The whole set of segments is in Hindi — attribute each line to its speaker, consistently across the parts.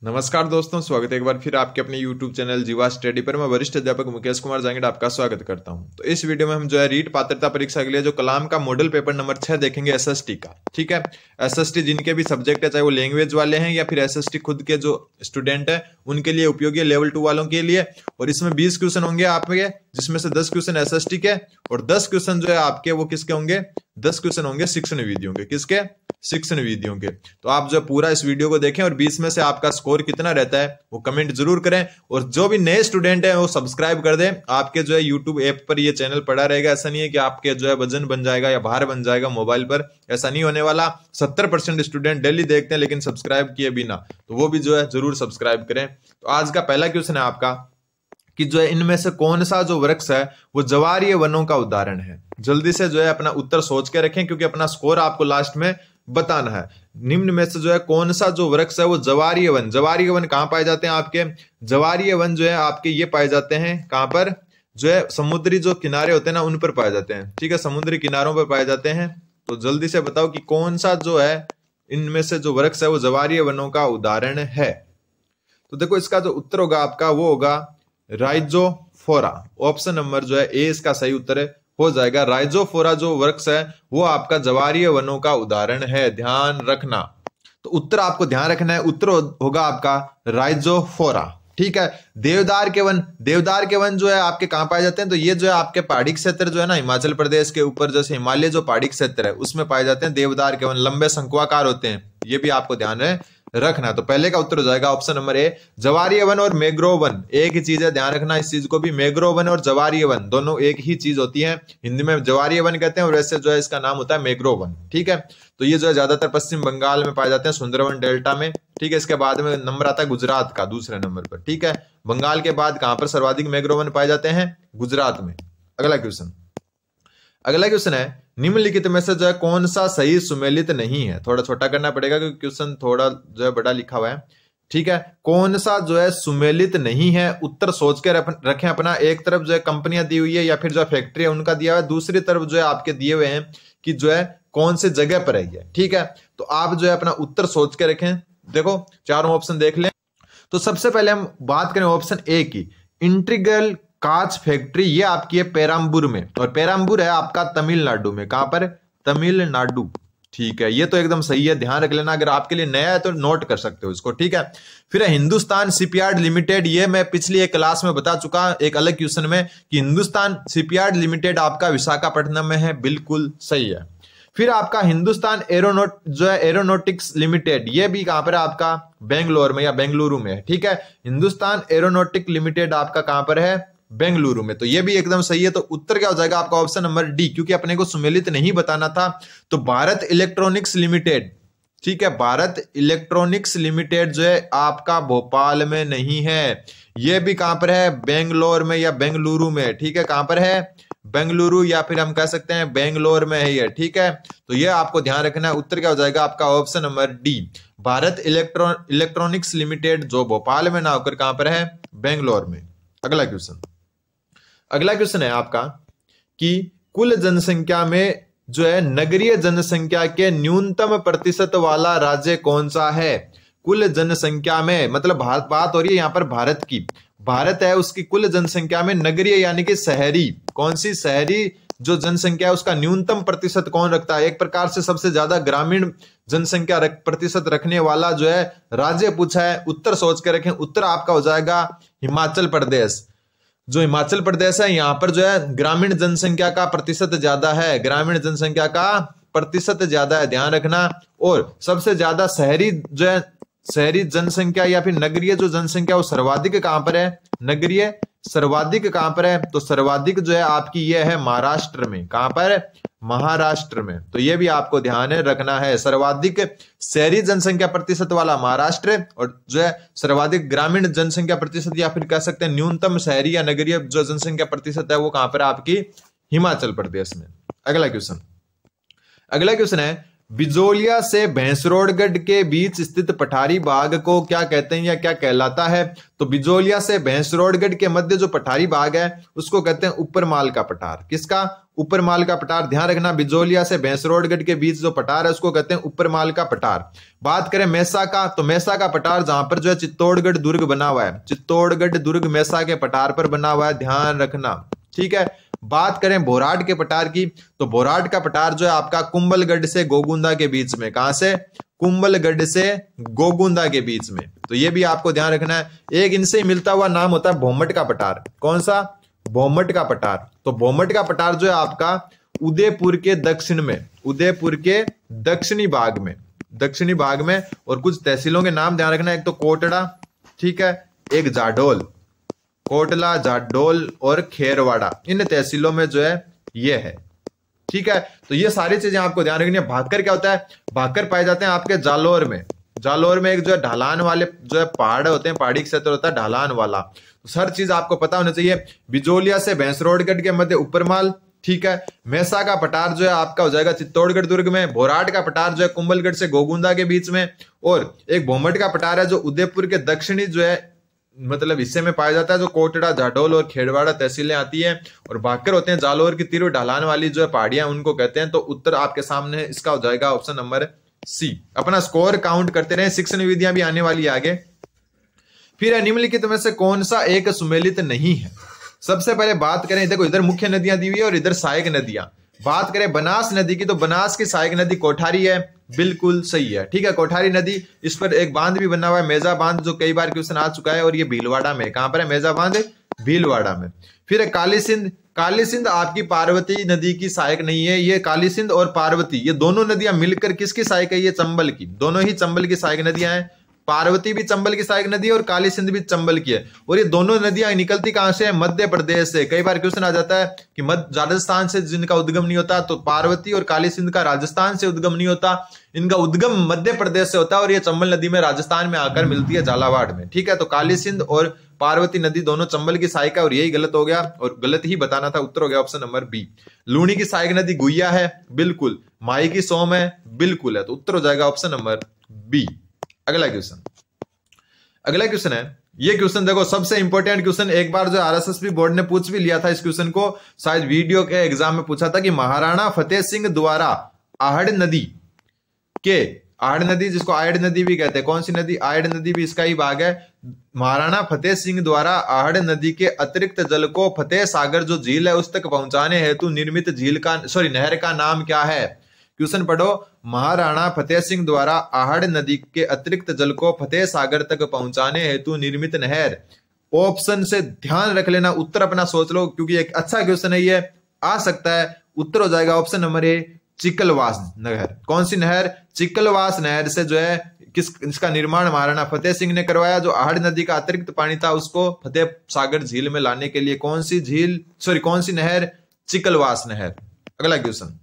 Speaker 1: नमस्कार दोस्तों, स्वागत है एक बार फिर आपके अपने YouTube चैनल जीवा स्टडी पर। मैं वरिष्ठ अध्यापक मुकेश कुमार जांगिड़ आपका स्वागत करता हूं। तो इस वीडियो में हम रीट पात्रता परीक्षा के लिए जो कलाम का मॉडल पेपर नंबर 6 देखेंगे एसएसटी का। ठीक है, एसएसटी जिनके भी सब्जेक्ट है, चाहे वो लैंग्वेज वाले हैं या फिर एसएसटी खुद के जो स्टूडेंट है उनके लिए उपयोगी है, लेवल 2 वालों के लिए। और इसमें 20 क्वेश्चन होंगे आपके, जिसमें से 10 क्वेश्चन एसएसटी के और 10 क्वेश्चन जो है आपके वो किसके होंगे, 10 क्वेश्चन होंगे शिक्षण विधियों के। किसके? शिक्षण विधियों के। तो आप जो पूरा इस वीडियो को देखें और 20 में से आपका स्कोर कितना रहता है वो कमेंट जरूर करें। और जो भी नए स्टूडेंट हैं वो सब्सक्राइब कर दें। आपके जो है यूट्यूब ऐप पर ये चैनल पड़ा रहेगा। ऐसा नहीं है कि आपके जो है वजन बन जाएगा या भार बन जाएगा मोबाइल पर, ऐसा नहीं होने वाला। 70% स्टूडेंट डेली देखते हैं लेकिन सब्सक्राइब किए बिना, तो वो भी जो है जरूर सब्सक्राइब करें। तो आज का पहला क्वेश्चन है आपका कि जो है इनमें से कौन सा जो वृक्ष है वो जवारीय वनों का उदाहरण है। जल्दी से जो है अपना उत्तर सोच के रखें क्योंकि अपना स्कोर आपको लास्ट में बताना है। निम्न में से जो है कौन सा जो वृक्ष है वो जवारीय वन। जवारीय वन कहां पाए जाते हैं आपके? जवारीय वन जो है आपके ये पाए जाते हैं कहां पर? जो है समुद्री जो किनारे होते हैं ना उन पर पाए जाते हैं। ठीक है, समुद्री किनारों पर पाए जाते हैं। तो जल्दी से बताओ कि कौन सा जो है इनमें से जो वृक्ष है वो जवारीय वनों का उदाहरण है। तो देखो इसका जो उत्तर होगा आपका वो होगा राइजोफोरा। ऑप्शन नंबर जो है ए इसका सही उत्तर हो जाएगा। राइजोफोरा जो वृक्ष है वो आपका जवारीय वनों का उदाहरण है, ध्यान रखना। तो उत्तर आपको ध्यान रखना है, उत्तर होगा आपका राइजोफोरा। ठीक है, देवदार के वन। देवदार के वन जो है आपके कहां पाए जाते हैं? तो ये जो है आपके पहाड़ी क्षेत्र जो है ना हिमाचल प्रदेश के ऊपर, जैसे हिमालय जो पहाड़ी क्षेत्र है उसमें पाए जाते हैं देवदार के वन। लंबे शंकुआकार होते हैं, ये भी आपको ध्यान रखना। तो पहले का उत्तर हो जाएगा ऑप्शन नंबर ए, जवारीय वन और मैंग्रोव वन एक ही चीज है, ध्यान रखना इस चीज को भी। मैंग्रोव वन और जवारीय वन दोनों एक ही चीज होती है। हिंदी में जवारीय वन कहते हैं और वैसे जो है इसका नाम होता है मैंग्रोव वन। ठीक है, तो ये जो है ज्यादातर पश्चिम बंगाल में पाए जाते हैं, सुंदरवन डेल्टा में। ठीक है, इसके बाद में नंबर आता है गुजरात का दूसरे नंबर पर। ठीक है, बंगाल के बाद कहां पर सर्वाधिक मैंग्रोव वन पाए जाते हैं? गुजरात में। अगला क्वेश्चन है निम्नलिखित में से जो है कौन सा सही सुमेलित नहीं है। थोड़ा छोटा करना पड़ेगा क्योंकि क्वेश्चन थोड़ा जो है बड़ा लिखा हुआ है। ठीक है, कौन सा जो है सुमेलित नहीं है, उत्तर सोच के रखें अपना। एक तरफ जो है कंपनियां दी हुई है या फिर जो फैक्ट्री है उनका दिया हुआ है, दूसरी तरफ जो है आपके दिए हुए हैं कि जो है कौन से जगह पर है ये। ठीक है, तो आप जो है अपना उत्तर सोच के रखें। देखो चारों ऑप्शन देख लें। तो सबसे पहले हम बात करें ऑप्शन ए की, इंटीग्रल कांच फैक्ट्री। ये आपकी है पेराम्बूर में, और पेराम्बूर है आपका तमिलनाडु में। कहां पर? तमिलनाडु। ठीक है, ये तो एकदम सही है, ध्यान रख लेना। अगर आपके लिए नया है तो नोट कर सकते हो इसको। ठीक है, फिर है हिंदुस्तान शिपयार्ड लिमिटेड। ये मैं पिछली एक क्लास में बता चुका एक अलग क्वेश्चन में कि हिंदुस्तान शिपयार्ड लिमिटेड आपका विशाखापट्टनम में है, बिल्कुल सही है। फिर आपका हिंदुस्तान एरोनॉटिक्स लिमिटेड, ये भी कहां पर है आपका? बेंगलोर में या बेंगलुरु में है। ठीक है, हिंदुस्तान एरोनॉटिक लिमिटेड आपका कहां पर है? बेंगलुरु में। तो ये भी एकदम सही है। तो उत्तर क्या हो जाएगा आपका? ऑप्शन नंबर डी, क्योंकि अपने को सुमेलित नहीं बताना था। तो भारत इलेक्ट्रॉनिक्स लिमिटेड, ठीक है, भारत इलेक्ट्रॉनिक्स लिमिटेड जो है आपका भोपाल में नहीं है, ये भी कहां पर है? बेंगलोर में या बेंगलुरु में। ठीक है, कहां पर है? बेंगलुरु या फिर हम कह सकते हैं बेंगलोर में है ये। ठीक है, तो ये आपको ध्यान रखना है। उत्तर क्या हो जाएगा आपका? Option number D, Bharat electronics limited जो भोपाल में ना होकर कहां पर है? बेंगलोर में। अगला क्वेश्चन है आपका कि कुल जनसंख्या में जो है नगरीय जनसंख्या के न्यूनतम प्रतिशत वाला राज्य कौन सा है? कुल जनसंख्या में मतलब बात हो रही है यहां पर भारत की। भारत है, उसकी कुल जनसंख्या में नगरीय यानी कि शहरी, कौन सी शहरी जो जनसंख्या है उसका न्यूनतम प्रतिशत कौन रखता है? एक प्रकार से सबसे ज्यादा ग्रामीण जनसंख्या प्रतिशत रखने वाला जो है राज्य पूछा है। उत्तर सोच के रखें। उत्तर आपका हो जाएगा हिमाचल प्रदेश। जो हिमाचल प्रदेश है यहाँ पर जो है ग्रामीण जनसंख्या का प्रतिशत ज्यादा है, ग्रामीण जनसंख्या का प्रतिशत ज्यादा है, ध्यान रखना। और सबसे ज्यादा शहरी जो है, शहरी जनसंख्या या फिर नगरीय जो जनसंख्या वो सर्वाधिक कहां पर है? नगरीय सर्वाधिक कहां पर है? तो सर्वाधिक जो है आपकी ये है महाराष्ट्र में। कहां पर? महाराष्ट्र में। तो ये भी आपको ध्यान रखना है, सर्वाधिक शहरी जनसंख्या प्रतिशत वाला महाराष्ट्र, और जो है सर्वाधिक ग्रामीण जनसंख्या प्रतिशत या फिर कह सकते हैं न्यूनतम शहरी या नगरीय जो जनसंख्या प्रतिशत है वो कहां पर? आपकी हिमाचल प्रदेश में। अगला क्वेश्चन है बिजोलिया से भैंसरोडगढ़ के बीच स्थित पठारी बाग को क्या कहते हैं या क्या कहलाता है? तो बिजोलिया से भैंसरोडगढ़ के मध्य जो पठारी बाग है उसको कहते हैं ऊपरमाल का पठार। किसका? ऊपरमाल का पठार। ध्यान रखना, बिजोलिया से भैंसरोडगढ़ के बीच जो पठार है उसको कहते हैं ऊपरमाल का पठार। बात करें मेसा का, तो मेसा का पठार जहां पर जो है चित्तौड़गढ़ दुर्ग बना हुआ है, चित्तौड़गढ़ दुर्ग मेसा के पठार पर बना हुआ है, ध्यान रखना, ठीक है। बात करें बोराट के पठार की, तो बोराट का पठार जो है आपका कुंभलगढ़ से गोगुंदा के बीच में। कहां से? कुंभलगढ़ से गोगुंदा के बीच में। तो ये भी आपको ध्यान रखना है। एक इनसे मिलता हुआ नाम होता है भोमट का पठार। कौन सा? भोमट का पठार। तो भोमट का पठार जो है आपका उदयपुर के दक्षिण में, उदयपुर के दक्षिणी भाग में, दक्षिणी भाग में। और कुछ तहसीलों के नाम ध्यान रखना, एक तो कोटड़ा, ठीक है, एक जाडोल, कोटला, जाडोल और खेरवाड़ा, इन तहसीलों में जो है ये है, ठीक है। तो ये सारी चीजें आपको ध्यान रखनी है। भाकर क्या होता है? भाकर पाए जाते हैं आपके जालोर में। जालोर में एक जो है ढलान वाले जो है पहाड़ होते हैं, पहाड़ी क्षेत्र होता है ढलान वाला। तो हर चीज आपको पता होना चाहिए। बिजोलिया से भैंसरोडगढ़ के मध्य ऊपरमाल, ठीक है। मेसा का पठार जो है आपका हो जाएगा चित्तौड़गढ़ दुर्ग में। बोराट का पठार जो है कुंभलगढ़ से गोगुंदा के बीच में। और एक भोमट का पठार है जो उदयपुर के दक्षिणी जो है मतलब हिस्से में पाया जाता है, जो कोटड़ा, जाडोल और खेड़वाड़ा तहसीलें आती हैं। और भाकर होते हैं जालोर की तीव्र ढलान वाली जो है पहाड़ियां, उनको कहते हैं। तो उत्तर आपके सामने इसका हो जाएगा ऑप्शन नंबर सी। अपना स्कोर काउंट करते रहे, शिक्षण विधियां भी आने वाली आगे। फिर निम्नलिखित में से कौन सा एक सुमेलित नहीं है? सबसे पहले बात करें, देखो इधर मुख्य नदियां दी हुई है और इधर सहायक नदियां। बात करें बनास नदी की, तो बनास की सहायक नदी कोठारी है, बिल्कुल सही है, ठीक है। कोठारी नदी, इस पर एक बांध भी बना हुआ है, मेजा बांध, जो कई बार क्वेश्चन आ चुका है। और ये भीलवाड़ा में, कहां पर है मेजा बांध? भीलवाड़ा में। फिर काली सिंध, काली सिंध आपकी पार्वती नदी की सहायक नहीं है। ये काली सिंध और पार्वती, ये दोनों नदियां मिलकर किसकी सहायक है? ये चंबल की, दोनों ही चंबल की सहायक नदियां हैं। पार्वती भी चंबल की सहायक नदी है और काली सिंध भी चंबल की है। और ये दोनों नदियां निकलती कहां से है? मध्य प्रदेश से। कई बार क्वेश्चन आ जाता है कि राजस्थान से जिनका उद्गम नहीं होता, तो पार्वती और काली सिंध का राजस्थान से उद्गम नहीं होता, इनका उद्गम मध्य प्रदेश से होता है। और ये चंबल नदी में राजस्थान में आकर मिलती है झालावाड़ में, ठीक है। तो काली सिंध और पार्वती नदी दोनों चंबल की सहायक है। और यही गलत हो गया, और गलत ही बताना था, उत्तर हो गया ऑप्शन नंबर बी। लूणी की सहायक नदी गुइया है, बिल्कुल। माई की सोम है, बिल्कुल है। तो उत्तर हो जाएगा ऑप्शन नंबर बी। अगला क्वेश्चन, अगला क्वेश्चन है, ये क्वेश्चन देखो सबसे इंपॉर्टेंट क्वेश्चन, एक बार जो आरएसएस बोर्ड ने पूछ भी लिया था इस क्वेश्चन को, शायद वीडियो के एग्जाम में पूछा था कि महाराणा फतेह सिंह द्वारा आहड़ नदी के, आहड़ नदी जिसको आयड़ नदी भी कहते हैं, कौन सी नदी? आयड़ नदी भी इसका ही भाग है। महाराणा फतेह सिंह द्वारा आहड़ नदी के अतिरिक्त जल को फतेह सागर जो झील है उस तक पहुंचाने हेतु निर्मित झील का नहर का नाम क्या है? क्वेश्चन पढ़ो, महाराणा फतेह सिंह द्वारा आहड़ नदी के अतिरिक्त जल को फतेह सागर तक पहुंचाने हेतु निर्मित नहर। ऑप्शन से ध्यान रख लेना, उत्तर अपना सोच लो, क्योंकि एक अच्छा क्वेश्चन है, ये आ सकता है। उत्तर हो जाएगा ऑप्शन नंबर ए, चिकलवास नहर। कौन सी नहर? चिकलवास नहर से जो है इसका निर्माण महाराणा फतेह सिंह ने करवाया। जो आहड़ नदी का अतिरिक्त पानी था उसको फतेह सागर झील में लाने के लिए कौन सी झील, कौन सी नहर? चिकलवास नहर। अगला क्वेश्चन,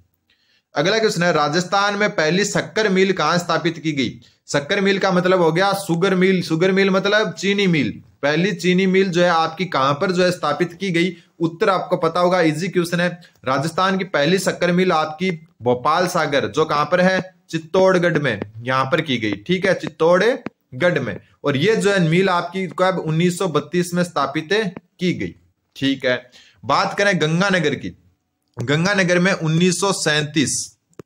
Speaker 1: अगला क्वेश्चन है, राजस्थान में पहली शक्कर मिल कहां स्थापित की गई? शक्कर मिल का मतलब हो गया सुगर मिल, सुगर मिल मतलब चीनी मिल। पहली चीनी मिल जो है आपकी कहां पर जो है स्थापित की गई? उत्तर आपको पता होगा, इजी क्वेश्चन है। राजस्थान की पहली शक्कर मिल आपकी भोपाल सागर, जो कहां पर है? चित्तौड़गढ़ में, यहां पर की गई, ठीक है, चित्तौड़गढ़ में। और ये जो है मिल आपकी कब? 1932 में स्थापित की गई, ठीक है। बात करें गंगानगर की, गंगानगर में 1937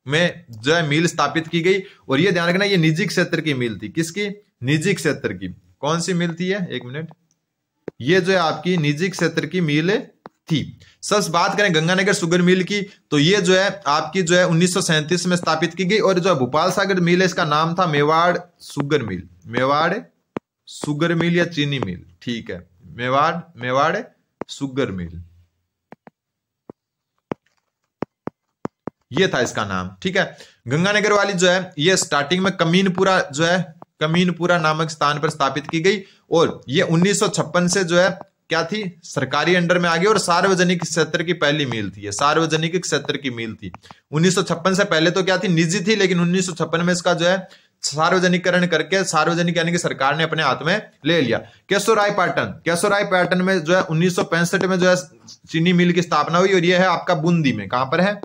Speaker 1: में जो है मिल स्थापित की गई। और ये ध्यान रखना, ये निजी क्षेत्र की मिल थी। किसकी? निजी क्षेत्र की। कौन सी मिल थी? एक मिनट, ये जो है आपकी निजी क्षेत्र की मिल थी। सच बात करें गंगानगर शुगर मिल की, तो ये जो है आपकी जो है 1937 में स्थापित की गई। और जो भोपाल सागर मिल है इसका नाम था Mewar sugar mill, Mewar sugar mill या चीनी मिल, ठीक है, मेवाड़ शुगर मिल, ये था इसका नाम, ठीक है। गंगानगर वाली जो है ये स्टार्टिंग में कमीनपुरा जो है, कमीनपुरा नामक स्थान पर स्थापित की गई। और ये 1956 से जो है क्या थी? सरकारी अंडर में आ गई। और सार्वजनिक क्षेत्र की पहली मिल थी, ये सार्वजनिक क्षेत्र की मिल थी। 1956 से पहले तो क्या थी? निजी थी, लेकिन 1956 में इसका जो है सार्वजनिकरण करके, सार्वजनिक यानी कि सरकार ने अपने हाथ में ले लिया। केशोराय पाटन, केशोराय पाटन में जो है 1965 में जो है चीनी मिल की स्थापना हुई। और यह है आपका बूंदी में, कहां पर है?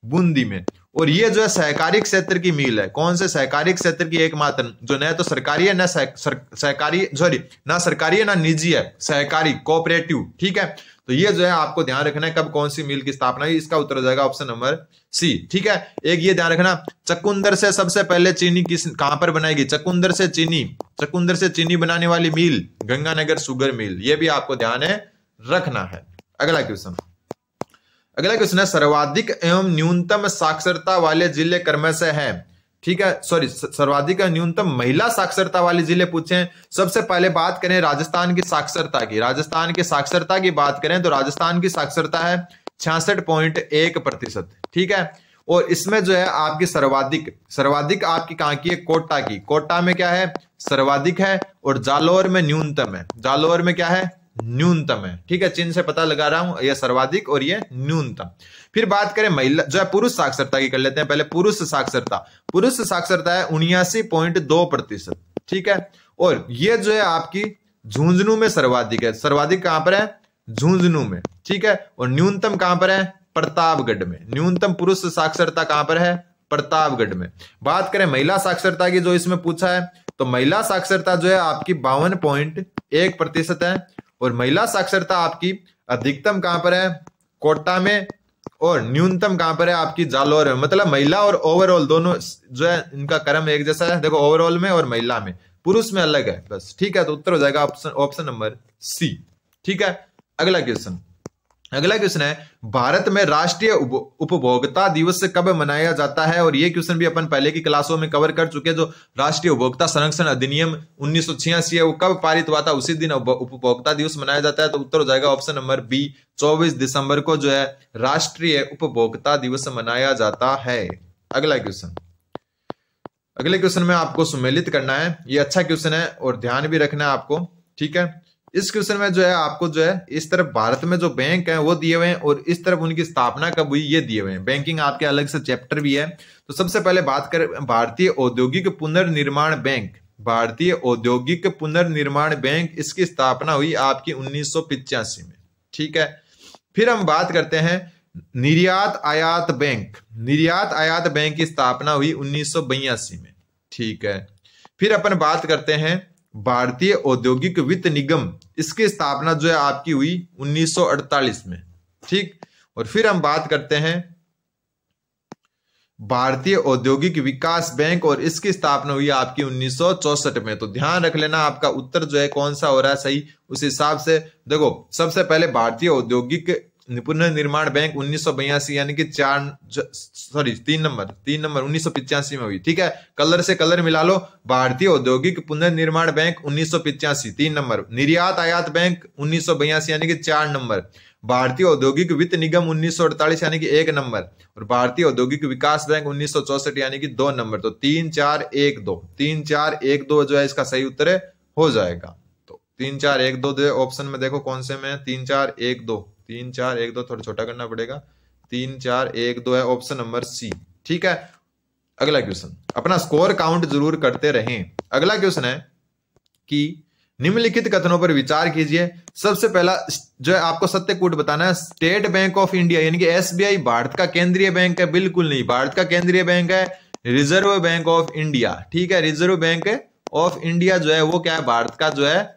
Speaker 1: बूंदी में। और ये जो है सहकारी क्षेत्र की मील है। कौन से सहकारी क्षेत्र की एकमात्र, जो न तो सरकारी है, न सहकारी, सॉरी, ना सरकारी है ना निजी है, सहकारी, कोऑपरेटिव। ठीक है, तो ये जो है आपको ध्यान रखना है कब कौन सी मिल की स्थापना हुई। इसका उत्तर हो जाएगा ऑप्शन नंबर सी। ठीक है, एक ये ध्यान रखना, चकुंदर से सबसे पहले चीनी कहां पर बनाएगी? चकुंदर से चीनी बनाने वाली मिल गंगानगर शुगर मिल। ये भी आपको ध्यान है रखना है। अगला क्वेश्चन है, सर्वाधिक एवं न्यूनतम साक्षरता वाले जिले क्रमशः है। ठीक है, सॉरी, सर्वाधिक और न्यूनतम महिला साक्षरता वाले जिले पूछे। सबसे पहले बात करें राजस्थान की साक्षरता की। राजस्थान की साक्षरता की बात करें तो राजस्थान की साक्षरता है 66.1%। ठीक है, और इसमें जो है आपकी सर्वाधिक आपकी कहां की है? कोटा की। कोटा में क्या है? सर्वाधिक है, और जालोर में न्यूनतम है। जालोर में क्या है? न्यूनतम है। ठीक है, चिन्ह से पता लगा रहा हूं, यह सर्वाधिक और यह न्यूनतम। फिर बात करें महिला जो है पुरुष साक्षरता की कर लेते हैं पहले। पुरुष साक्षरता है 79.2%। ठीक है, और यह जो है आपकी झुंझुनू में सर्वाधिक है। सर्वाधिक कहां पर है? झुंझुनू में। ठीक है, और न्यूनतम कहां पर है? प्रतापगढ़ में। न्यूनतम पुरुष साक्षरता कहां पर है? प्रतापगढ़ में। बात करें महिला साक्षरता की, जो इसमें पूछा है, तो महिला साक्षरता जो है आपकी 52.1% है, और महिला साक्षरता आपकी अधिकतम कहां पर है? कोटा में, और न्यूनतम कहां पर है? आपकी जालोर में। मतलब महिला और ओवरऑल दोनों जो है इनका क्रम एक जैसा है। देखो, ओवरऑल में और महिला में, पुरुष में अलग है बस। ठीक है, तो उत्तर हो जाएगा ऑप्शन नंबर सी। ठीक है, अगला क्वेश्चन है, भारत में राष्ट्रीय उपभोक्ता दिवस कब मनाया जाता है? और ये क्वेश्चन भी अपन पहले की क्लासों में कवर कर चुके हैं। जो राष्ट्रीय उपभोक्ता संरक्षण अधिनियम 1986 है, वो कब पारित हुआ था? उसी दिन उपभोक्ता दिवस मनाया जाता है। तो उत्तर हो जाएगा ऑप्शन नंबर बी, 24 दिसंबर को जो है राष्ट्रीय उपभोक्ता दिवस मनाया जाता है। अगले क्वेश्चन में आपको सुमेलित करना है। ये अच्छा क्वेश्चन है और ध्यान भी रखना है आपको। ठीक है, इस क्वेश्चन में जो है आपको जो है इस तरफ भारत में जो बैंक है वो दिए हुए हैं, और इस तरफ उनकी स्थापना कब हुई ये दिए हुए हैं। बैंकिंग आपके अलग से चैप्टर भी है। तो सबसे पहले बात करें भारतीय औद्योगिक पुनर्निर्माण बैंक। भारतीय औद्योगिक पुनर्निर्माण बैंक, इसकी स्थापना हुई आपकी 1985 में। ठीक है, फिर हम बात करते हैं निर्यात आयात बैंक। निर्यात आयात बैंक की स्थापना हुई 1982 में। ठीक है, फिर अपन बात करते हैं भारतीय औद्योगिक वित्त निगम, इसकी स्थापना जो है आपकी हुई 1948 में। ठीक, और फिर हम बात करते हैं भारतीय औद्योगिक विकास बैंक, और इसकी स्थापना हुई आपकी 1964 में। तो ध्यान रख लेना आपका उत्तर जो है कौन सा हो रहा है सही, उस हिसाब से देखो। सबसे पहले भारतीय औद्योगिक पुनर्निर्माण बैंक 1982 यानी कि 3 नंबर 1985 में हुई। ठीक है, कलर से कलर मिला लो। भारतीय औद्योगिक पुनर्निर्माण बैंक 1985 3 नंबर, निर्यात आयात बैंक 1982 यानी कि 4 नंबर, भारतीय औद्योगिक वित्त निगम 1948 यानी कि 1 नंबर, और भारतीय औद्योगिक विकास बैंक 1964 यानी कि 2 नंबर। तो 3 4 1 2 3 4 1 2 जो है इसका सही उत्तर हो जाएगा। तो 3 4 1 2 ऑप्शन में देखो कौन से में 3 4 1 2 3 4 1 2 थोड़ा छोटा करना पड़ेगा। 3 4 1 2 है ऑप्शन नंबर सी। ठीक है, अगला क्वेश्चन, अपना स्कोर काउंट जरूर करते रहें। अगला क्वेश्चन है कि निम्नलिखित कथनों पर विचार कीजिए। सबसे पहला जो है आपको सत्य कूट बताना है। स्टेट बैंक ऑफ इंडिया यानी कि एसबीआई भारत का केंद्रीय बैंक है? बिल्कुल नहीं, भारत का केंद्रीय बैंक है रिजर्व बैंक ऑफ इंडिया। ठीक है, रिजर्व बैंक ऑफ इंडिया जो है वो क्या है? भारत का जो है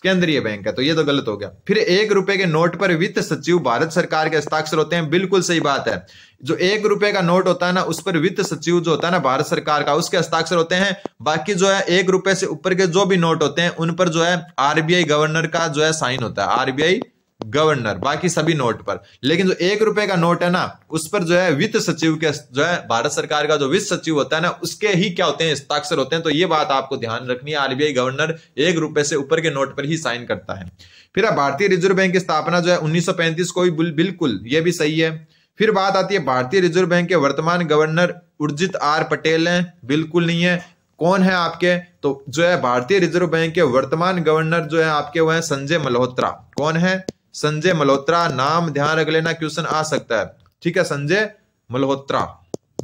Speaker 1: केंद्रीय बैंक है। तो ये तो गलत हो गया। फिर 1 रुपए के नोट पर वित्त सचिव भारत सरकार के हस्ताक्षर होते हैं? बिल्कुल सही बात है। जो 1 रुपए का नोट होता है ना, उस पर वित्त सचिव जो होता है ना भारत सरकार का, उसके हस्ताक्षर होते हैं। बाकी जो है 1 रुपए से ऊपर के जो भी नोट होते हैं उन पर जो है आरबीआई गवर्नर का जो है साइन होता है, आरबीआई गवर्नर, बाकी सभी नोट पर। लेकिन जो 1 रुपए का नोट है ना, उस पर जो है वित्त सचिव के जो है भारत सरकार का जो वित्त सचिव होता है ना, उसके ही क्या होते हैं? हस्ताक्षर होते हैं। तो ये बात आपको ध्यान रखनी है, आरबीआई गवर्नर 1 रुपए से ऊपर के नोट पर ही साइन करता है। फिर भारतीय रिजर्व बैंक की स्थापना जो है 1935 को, बिल्कुल ये भी सही है। फिर बात आती है भारतीय रिजर्व बैंक के वर्तमान गवर्नर उर्जित आर पटेल हैं? बिल्कुल नहीं है। कौन है आपके? तो जो है भारतीय रिजर्व बैंक के वर्तमान गवर्नर जो है आपके वो है संजय मल्होत्रा। कौन है? संजय मल्होत्रा। नाम ध्यान रख लेना, क्वेश्चन आ सकता है। ठीक है, संजय मल्होत्रा,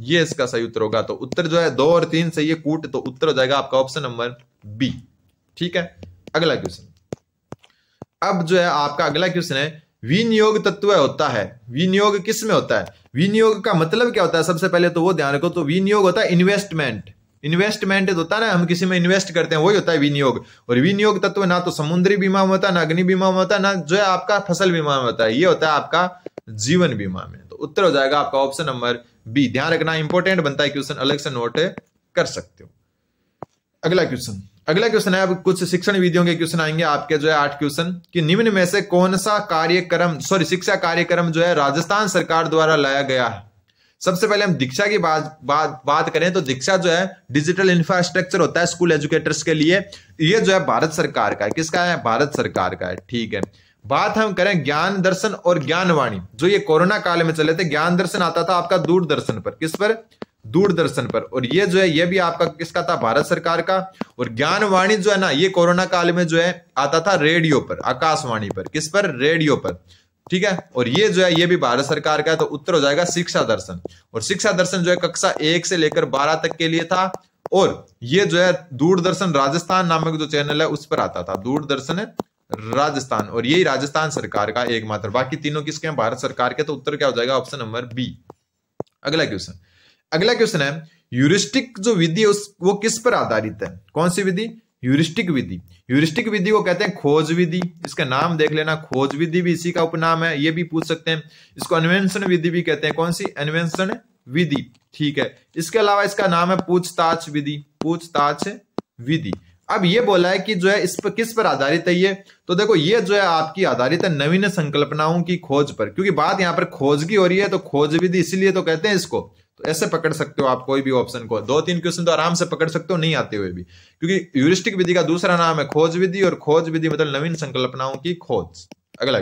Speaker 1: ये इसका सही उत्तर होगा। तो उत्तर जो है 2 और 3 सही है कूट, तो उत्तर हो जाएगा आपका ऑप्शन नंबर बी। ठीक है, अगला क्वेश्चन। अब जो है आपका अगला क्वेश्चन है विनियोग तत्व होता है। विनियोग किस में होता है? विनियोग का मतलब क्या होता है, सबसे पहले तो वो ध्यान रखो। तो विनियोग होता है इन्वेस्टमेंट। इन्वेस्टमेंट होता है ना, हम किसी में इन्वेस्ट करते हैं, वही होता है विनियोग। और विनियोग तत्व ना तो समुद्री बीमा में होता है, ना अग्नि बीमा में होता है, ना जो है आपका फसल बीमा में होता है, ये होता है आपका जीवन बीमा में। तो उत्तर हो जाएगा आपका ऑप्शन नंबर बी। ध्यान रखना, इंपॉर्टेंट बनता है क्वेश्चन, अलग से नोट कर सकते हो। अगला क्वेश्चन है, अब कुछ शिक्षण विधियों के क्वेश्चन आएंगे आपके जो है 8 क्वेश्चन, कि निम्न में से कौन सा शिक्षा कार्यक्रम जो है राजस्थान सरकार द्वारा लाया गया है। सबसे पहले हम दीक्षा की बात करें तो दीक्षा जो है डिजिटल इंफ्रास्ट्रक्चर होता है स्कूल एजुकेटर्स के लिए, ये जो है भारत सरकार का है। किसका है? भारत सरकार का है, ठीक है। बात हम करें ज्ञान दर्शन और ज्ञानवाणी, जो ये कोरोना काल में चले थे। ज्ञान दर्शन आता था आपका दूरदर्शन पर, किस पर? दूरदर्शन पर। और ये जो है ये भी आपका किसका था? भारत सरकार का। और ज्ञानवाणी जो है ना, ये कोरोना काल में जो है आता था रेडियो पर, आकाशवाणी पर। किस पर? रेडियो पर, ठीक है। और ये जो है ये भी भारत सरकार का है। तो उत्तर हो जाएगा शिक्षा दर्शन। और शिक्षा दर्शन जो है कक्षा 1 से लेकर 12 तक के लिए था। और ये जो है दूरदर्शन राजस्थान नामक जो चैनल है उस पर आता था, दूरदर्शन राजस्थान। और यही राजस्थान सरकार का एकमात्र, बाकी तीनों किसके हैं? भारत सरकार के। तो उत्तर क्या हो जाएगा? Option number B. अगला क्वेश्चन है, ह्यूरिस्टिक जो विधि है वो किस पर आधारित है? कौन सी विधि? ह्यूरिस्टिक विधि। ह्यूरिस्टिक विधि को कहते हैं खोज विधि। इसका नाम देख लेना, खोज विधि भी इसी का उपनाम है, ये भी पूछ सकते हैं। इसको अन्वेषण विधि भी कहते हैं। कौन सी? अन्वेषण विधि, ठीक है। इसके अलावा इसका नाम है पूछताछ विधि, पूछताछ विधि। अब ये बोला है कि जो है इस पर किस पर आधारित है ये, तो देखो ये जो है आपकी आधारित है नवीन संकल्पनाओं की खोज पर, क्योंकि बात यहां पर खोज की हो रही है, तो खोज विधि इसीलिए तो कहते हैं इसको। तो ऐसे पकड़ सकते हो आप कोई भी ऑप्शन को, 2-3 क्वेश्चन तो आराम से पकड़ सकते हो नहीं आते हुए भी, क्योंकि ह्यूरिस्टिक विधि का दूसरा नाम है खोज विधि, और खोज विधि मतलब नवीन संकल्पनाओं की खोज। अगला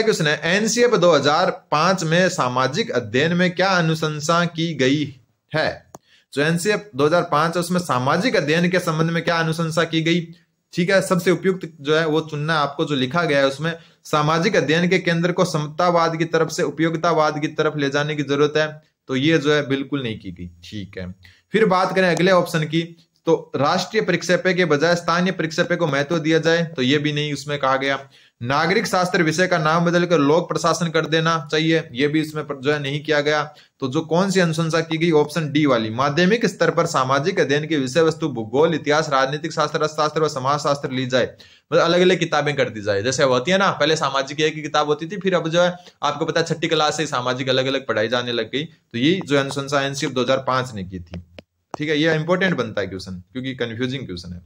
Speaker 1: क्वेश्चन है, एनसीएफ 2005 में सामाजिक अध्ययन में क्या अनुशंसा की गई है? जो एनसीएफ 2005 है उसमें सामाजिक अध्ययन के संबंध में क्या अनुशंसा की गई? ठीक है, सबसे उपयुक्त जो है वो चुनना है आपको। जो लिखा गया है उसमें सामाजिक अध्ययन के केंद्र को समतावाद की तरफ से उपयोगितावाद की तरफ ले जाने की जरूरत है, तो ये जो है बिल्कुल नहीं की गई, ठीक है। फिर बात करें अगले ऑप्शन की, तो राष्ट्रीय परिक्षेप्य के बजाय स्थानीय परिक्षेप्य को महत्व दिया जाए, तो ये भी नहीं उसमें कहा गया। नागरिक शास्त्र विषय का नाम बदलकर लोक प्रशासन कर देना चाहिए, ये भी इसमें जो है नहीं किया गया। तो जो कौन सी अनुशंसा की गई? ऑप्शन डी वाली। माध्यमिक स्तर पर सामाजिक अध्ययन की विषय वस्तु भूगोल, इतिहास, राजनीतिक शास्त्र, अर्थशास्त्र व समाज शास्त्र ली जाए, मतलब अलग अलग किताबें कर दी जाए। जैसे होती है ना, पहले सामाजिक एक ही किताब होती थी, फिर अब जो है आपको पता है 6ठी क्लास से सामाजिक अलग अलग पढ़ाई जाने लग गई। तो यही जो अनुशंसा एनसीएफ 2005 ने की थी, ठीक है। ये इंपॉर्टेंट बनता है क्वेश्चन, क्योंकि कंफ्यूजिंग क्वेश्चन है।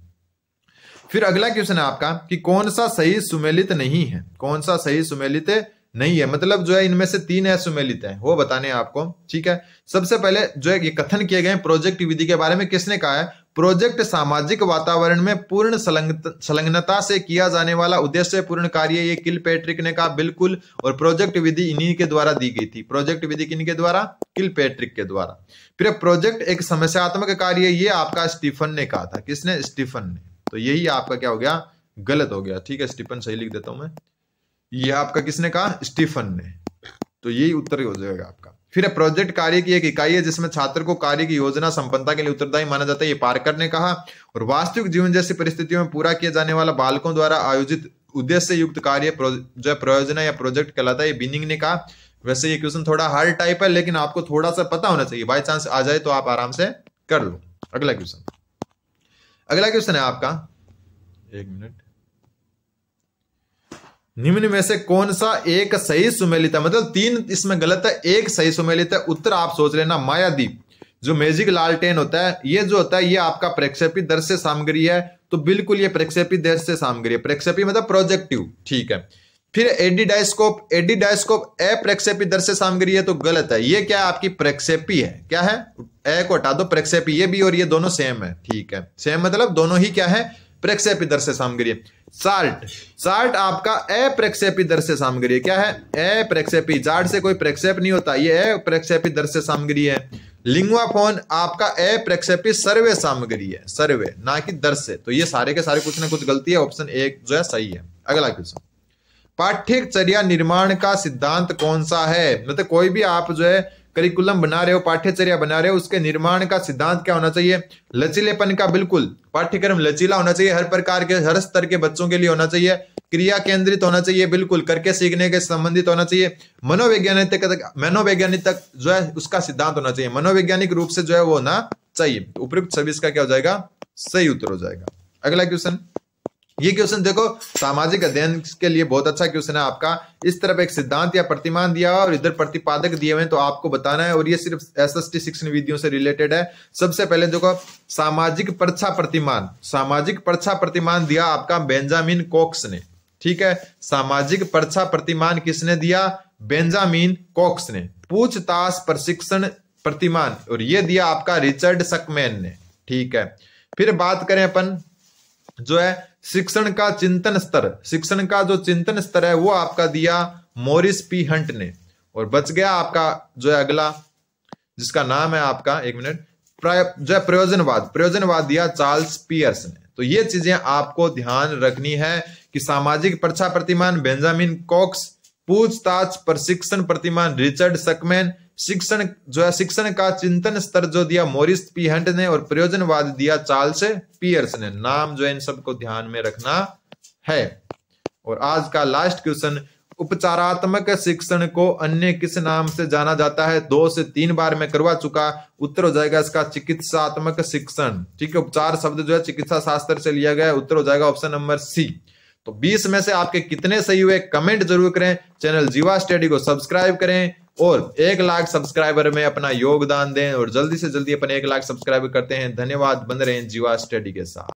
Speaker 1: फिर अगला क्वेश्चन है आपका कि कौन सा सही सुमेलित नहीं है? कौन सा सही सुमेलित नहीं है, मतलब जो है इनमें से 3 असुमेलित है, वो बताने हैं आपको, ठीक है। सबसे पहले जो है ये कथन किए गए प्रोजेक्ट विधि के बारे में, किसने कहा है? प्रोजेक्ट सामाजिक वातावरण में पूर्ण संलग्नता से किया जाने वाला उद्देश्य पूर्ण कार्य, ये किलपैट्रिक ने कहा, बिल्कुल। और प्रोजेक्ट विधि इन्हीं के द्वारा दी गई थी। प्रोजेक्ट विधि किनके द्वारा? किलपैट्रिक के द्वारा। फिर प्रोजेक्ट एक समस्यात्मक कार्य, ये आपका स्टीफन ने कहा था। किसने? स्टीफन ने। तो यही आपका क्या हो गया? गलत हो गया, ठीक है। स्टीफन सही लिख देता हूं मैं, ये आपका किसने कहा? स्टीफन ने। तो यही उत्तर हो जाएगा आपका। फिर प्रोजेक्ट कार्य की एक इकाई है जिसमें छात्र को कार्य की योजना संपन्नता के लिए उत्तरदायी माना जाता है, ये पार्कर ने कहा। और वास्तविक जीवन जैसी परिस्थितियों में पूरा किया जाने वाला बालकों द्वारा आयोजित उद्देश्य युक्त कार्य जो है प्रयोजना या प्रोजेक्ट कहलाता है, ये बिनिंग ने कहा। वैसे ये क्वेश्चन थोड़ा हार्ड टाइप है, लेकिन आपको थोड़ा सा पता होना चाहिए, बाई चांस आ जाए तो आप आराम से कर लो। अगला क्वेश्चन है आपका, 1 मिनट, निम्न में से कौन सा एक सही सुमेलित है? मतलब 3 इसमें गलत है, 1 सही सुमेलित है। उत्तर आप सोच लेना, मायादीप जो मैजिक लालटेन होता है, ये जो होता है ये आपका प्रक्षेपी दृश्य सामग्री है, तो बिल्कुल ये प्रक्षेपी दृश्य सामग्री है। प्रक्षेपी मतलब प्रोजेक्टिव, ठीक है। फिर एडीडायस्कोप अप्रक्षेपी दृश्य सामग्री है, तो गलत है। ये क्या है? आपकी प्रक्षेपी है। क्या है? ए को हटा दो, प्रक्षेपी। ये भी और ये दोनों सेम है, ठीक है। सेम मतलब दोनों ही क्या है? प्रक्षेपी दृश्य सामग्री है। साल्ट आपका अप्रक्षेपी दृश्य सामग्री है। क्या है? अप्रक्षेपी। जाड़ से कोई प्रक्षेप नहीं होता, ये अप्रक्षेपी दृश्य सामग्री है। लिंग्वाफोन आपका अप्रक्षेपी सर्वे सामग्री है, सर्वे ना कि दृश्य। तो ये सारे के सारे कुछ ना कुछ गलती है, ऑप्शन 1 जो है सही है। अगला क्वेश्चन, पाठ्यचर्या निर्माण का सिद्धांत कौन सा है? मतलब कोई भी आप जो है करिकुलम बना रहे हो, पाठ्यचर्या बना रहे हो, उसके निर्माण का सिद्धांत क्या होना चाहिए? लचीलेपन का। बिल्कुल, पाठ्यक्रम लचीला होना चाहिए, हर प्रकार के हर स्तर के बच्चों के लिए होना चाहिए। क्रिया केंद्रित होना चाहिए, बिल्कुल करके सीखने के संबंधित होना चाहिए। मनोवैज्ञानिक तक जो है उसका सिद्धांत होना चाहिए, मनोवैज्ञानिक रूप से जो है वो होना चाहिए। उपयुक्त सभी इसका क्या हो जाएगा, सही उत्तर हो जाएगा। अगला क्वेश्चन, ये क्वेश्चन देखो सामाजिक अध्ययन के लिए बहुत अच्छा क्वेश्चन है आपका। इस तरफ एक सिद्धांत या प्रतिमान दिया हुआ और इधर प्रतिपादक दिए हुए हैं, तो आपको बताना है, और ये सिर्फ एसएसटी शिक्षण विधियों से रिलेटेड है। सबसे पहले देखो सामाजिक पर्चा प्रतिमान, सामाजिक पर्चा प्रतिमान दिया आपका बेंजामिन कॉक्स ने, ठीक है। सामाजिक पर्चा प्रतिमान किसने दिया, बेंजामिन कॉक्स ने। पूछताछ प्रशिक्षण प्रतिमान, और ये दिया आपका रिचर्ड सकमैन ने, ठीक है। फिर बात करें अपन जो है शिक्षण का चिंतन स्तर, शिक्षण का जो चिंतन स्तर है वो आपका दिया मॉरिस पी हंट ने। और बच गया आपका जो है अगला, जिसका नाम है आपका, एक मिनट, जो है प्रयोजनवाद, प्रयोजनवाद दिया चार्ल्स पियर्स ने। तो ये चीजें आपको ध्यान रखनी है कि सामाजिक पर्चा प्रतिमान बेंजामिन कॉक्स, पूछताछ प्रशिक्षण प्रतिमान रिचर्ड सकमैन, शिक्षण जो है शिक्षण का चिंतन स्तर जो दिया मॉरिस पी हंट ने, और प्रयोजनवाद दिया चार्ल्स पियर्स ने। नाम जो है इन सबको ध्यान में रखना है। और आज का लास्ट क्वेश्चन, उपचारात्मक शिक्षण को अन्य किस नाम से जाना जाता है? 2 से 3 बार मैं करवा चुका। उत्तर हो जाएगा इसका चिकित्सात्मक शिक्षण, ठीक है। उपचार शब्द जो है चिकित्सा शास्त्र से लिया गया, उत्तर हो जाएगा ऑप्शन नंबर सी। तो 20 में से आपके कितने सही हुए कमेंट जरूर करें। चैनल जीवा स्टडी को सब्सक्राइब करें और 1 लाख सब्सक्राइबर में अपना योगदान दें, और जल्दी से जल्दी अपन 1 लाख सब्सक्राइबर करते हैं। धन्यवाद, बन रहे हैं जीवा स्टडी के साथ।